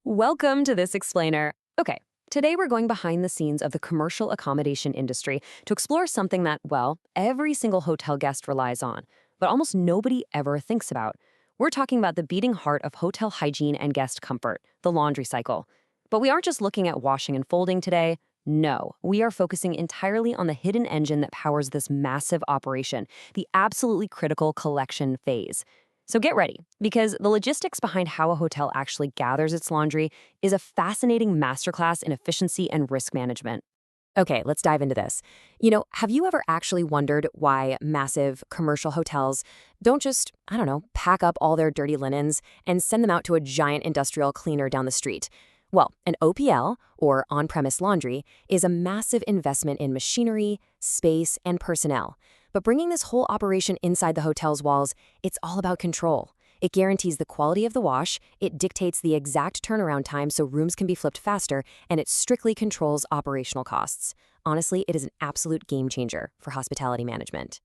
Welcome to This Explainer. Okay, today we're going behind the scenes of the commercial accommodation industry to explore something that, well, every single hotel guest relies on, but almost nobody ever thinks about. We're talking about the beating heart of hotel hygiene and guest comfort, the laundry cycle. But we aren't just looking at washing and folding today. No, we are focusing entirely on the hidden engine that powers this massive operation, the absolutely critical collection phase. So get ready, because the logistics behind how a hotel actually gathers its laundry is a fascinating masterclass in efficiency and risk management. Okay, let's dive into this. Have you ever actually wondered why massive commercial hotels don't just, pack up all their dirty linens and send them out to a giant industrial cleaner down the street? Well, an OPL, or on-premise laundry, is a massive investment in machinery, space, and personnel. But bringing this whole operation inside the hotel's walls, it's all about control. It guarantees the quality of the wash, it dictates the exact turnaround time so rooms can be flipped faster, and it strictly controls operational costs. Honestly, it is an absolute game changer for hospitality management.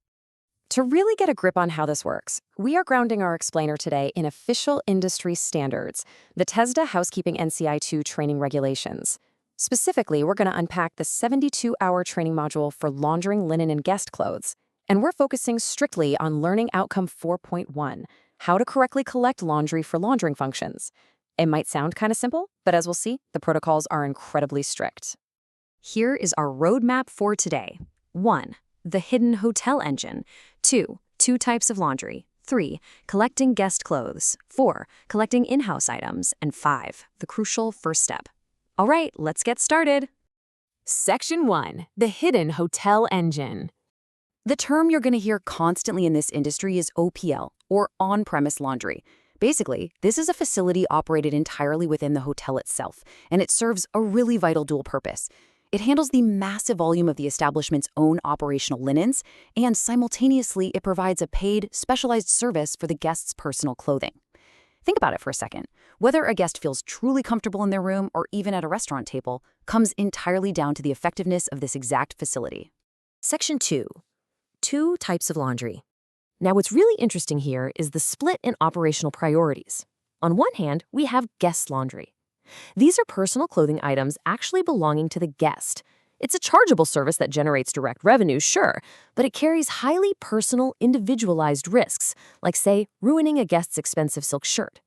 To really get a grip on how this works, we are grounding our explainer today in official industry standards, the TESDA Housekeeping NCI 2 training regulations. Specifically, we're going to unpack the 72-hour training module for laundering linen and guest clothes. And we're focusing strictly on Learning Outcome 4.1, how to correctly collect laundry for laundering functions. It might sound kind of simple, but as we'll see, the protocols are incredibly strict. Here is our roadmap for today. 1. The hidden hotel engine. 2. Two types of laundry. 3. Collecting guest clothes. 4. Collecting in-house items. And 5. The crucial first step. All right, let's get started. Section 1. The hidden hotel engine. The term you're going to hear constantly in this industry is OPL, or on-premise laundry. Basically, this is a facility operated entirely within the hotel itself, and it serves a really vital dual purpose. It handles the massive volume of the establishment's own operational linens, and simultaneously it provides a paid, specialized service for the guest's personal clothing. Think about it for a second. Whether a guest feels truly comfortable in their room or even at a restaurant table comes entirely down to the effectiveness of this exact facility. Section 2. Two types of laundry. Now, what's really interesting here is the split in operational priorities. On one hand, we have guest laundry. These are personal clothing items actually belonging to the guest. It's a chargeable service that generates direct revenue, sure, but it carries highly personal, individualized risks, like, say, ruining a guest's expensive silk shirt.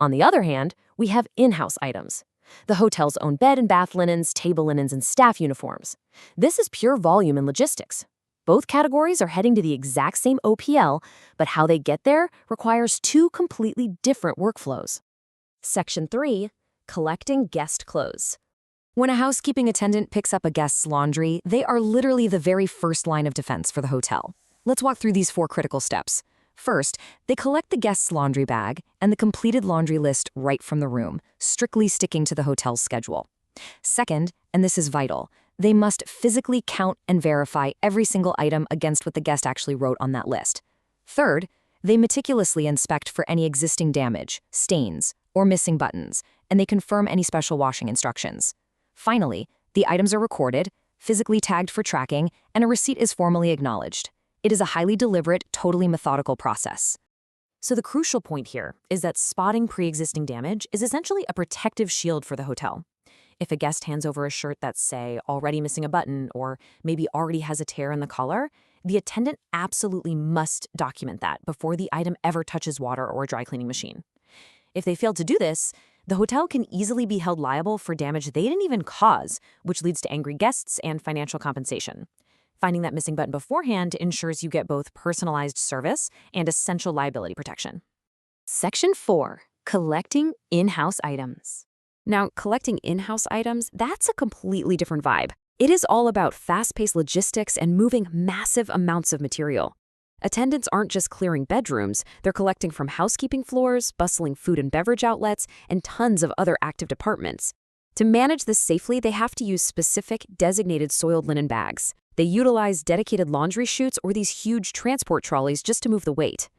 On the other hand, we have in-house items. The hotel's own bed and bath linens, table linens, and staff uniforms. This is pure volume and logistics. Both categories are heading to the exact same OPL, but how they get there requires two completely different workflows. Section 3. Collecting guest clothes. When a housekeeping attendant picks up a guest's laundry, they are literally the very first line of defense for the hotel. Let's walk through these 4 critical steps. First, they collect the guest's laundry bag and the completed laundry list right from the room, strictly sticking to the hotel's schedule. Second, and this is vital, they must physically count and verify every single item against what the guest actually wrote on that list. Third, they meticulously inspect for any existing damage, stains, or missing buttons, and they confirm any special washing instructions. Finally, the items are recorded, physically tagged for tracking, and a receipt is formally acknowledged. It is a highly deliberate, totally methodical process. So the crucial point here is that spotting pre-existing damage is essentially a protective shield for the hotel. If a guest hands over a shirt that's, say, already missing a button or maybe already has a tear in the collar, the attendant absolutely must document that before the item ever touches water or a dry cleaning machine. If they fail to do this, the hotel can easily be held liable for damage they didn't even cause, which leads to angry guests and financial compensation. Finding that missing button beforehand ensures you get both personalized service and essential liability protection. Section 4. Collecting in-house items. Now, collecting in-house items, that's a completely different vibe. It is all about fast-paced logistics and moving massive amounts of material. Attendants aren't just clearing bedrooms, they're collecting from housekeeping floors, bustling food and beverage outlets, and tons of other active departments. To manage this safely, they have to use specific, designated soiled linen bags. They utilize dedicated laundry chutes or these huge transport trolleys just to move the weight.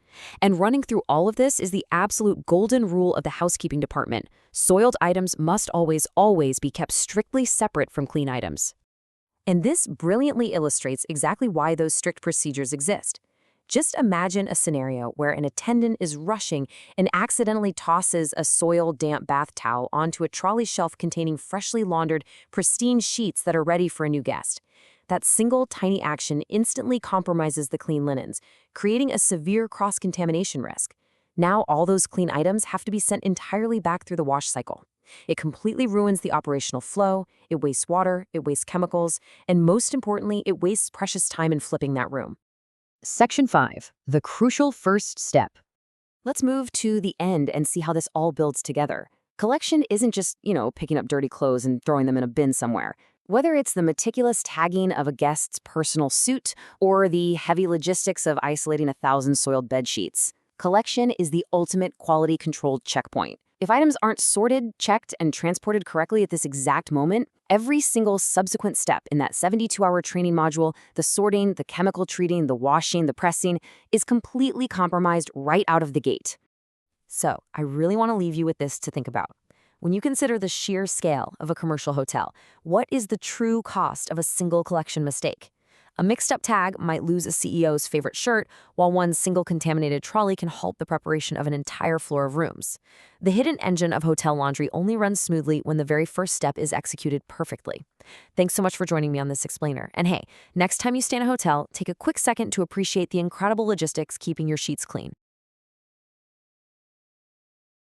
And running through all of this is the absolute golden rule of the housekeeping department. Soiled items must always be kept strictly separate from clean items. And this brilliantly illustrates exactly why those strict procedures exist. Just imagine a scenario where an attendant is rushing and accidentally tosses a soiled, damp bath towel onto a trolley shelf containing freshly laundered, pristine sheets that are ready for a new guest. That single tiny action instantly compromises the clean linens, creating a severe cross-contamination risk. Now all those clean items have to be sent entirely back through the wash cycle. It completely ruins the operational flow, it wastes water, it wastes chemicals, and most importantly, it wastes precious time in flipping that room. Section 5. The crucial first step. Let's move to the end and see how this all builds together. Collection isn't just, picking up dirty clothes and throwing them in a bin somewhere. Whether it's the meticulous tagging of a guest's personal suit or the heavy logistics of isolating 1,000 soiled bed sheets, collection is the ultimate quality controlled checkpoint. If items aren't sorted, checked, and transported correctly at this exact moment, every single subsequent step in that 72-hour training module, the sorting, the chemical treating, the washing, the pressing, is completely compromised right out of the gate. So, I really want to leave you with this to think about. When you consider the sheer scale of a commercial hotel, what is the true cost of a single collection mistake? A mixed-up tag might lose a CEO's favorite shirt, while one single contaminated trolley can halt the preparation of an entire floor of rooms. The hidden engine of hotel laundry only runs smoothly when the very first step is executed perfectly. Thanks so much for joining me on this explainer. And hey, next time you stay in a hotel, take a quick second to appreciate the incredible logistics keeping your sheets clean.